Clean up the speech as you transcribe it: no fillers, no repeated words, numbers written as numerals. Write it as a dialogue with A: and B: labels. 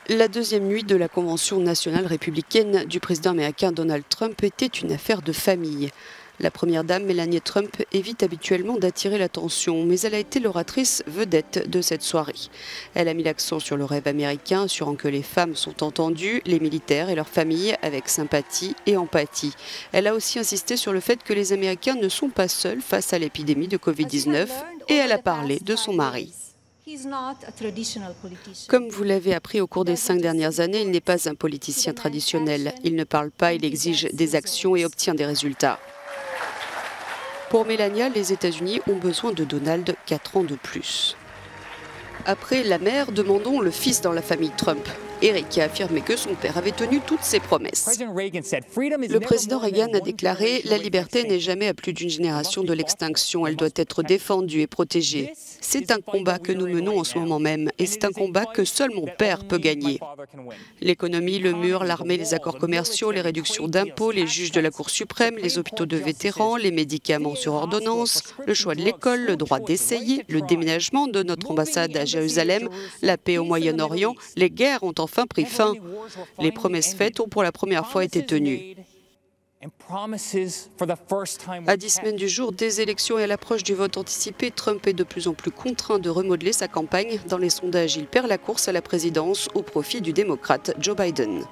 A: La deuxième nuit de la convention nationale républicaine du président américain Donald Trump était une affaire de famille. La première dame, Melania Trump, évite habituellement d'attirer l'attention, mais elle a été l'oratrice vedette de cette soirée. Elle a mis l'accent sur le rêve américain, assurant que les femmes sont entendues, les militaires et leurs familles, avec sympathie et empathie. Elle a aussi insisté sur le fait que les Américains ne sont pas seuls face à l'épidémie de Covid-19 et elle a parlé de son mari. Comme vous l'avez appris au cours des 5 dernières années, il n'est pas un politicien traditionnel. Il ne parle pas, il exige des actions et obtient des résultats. Pour Melania, les États-Unis ont besoin de Donald 4 ans de plus. Après la mère, demandons le fils dans la famille Trump. Eric a affirmé que son père avait tenu toutes ses promesses. Le président Reagan a déclaré « La liberté n'est jamais à plus d'une génération de l'extinction. Elle doit être défendue et protégée. C'est un combat que nous menons en ce moment même et c'est un combat que seul mon père peut gagner. » L'économie, le mur, l'armée, les accords commerciaux, les réductions d'impôts, les juges de la Cour suprême, les hôpitaux de vétérans, les médicaments sur ordonnance, le choix de l'école, le droit d'essayer, le déménagement de notre ambassade à Jérusalem, la paix au Moyen-Orient, les guerres ont enfin pris fin. Les promesses faites ont pour la première fois été tenues. À 10 semaines du jour des élections et à l'approche du vote anticipé, Trump est de plus en plus contraint de remodeler sa campagne. Dans les sondages, il perd la course à la présidence au profit du démocrate Joe Biden.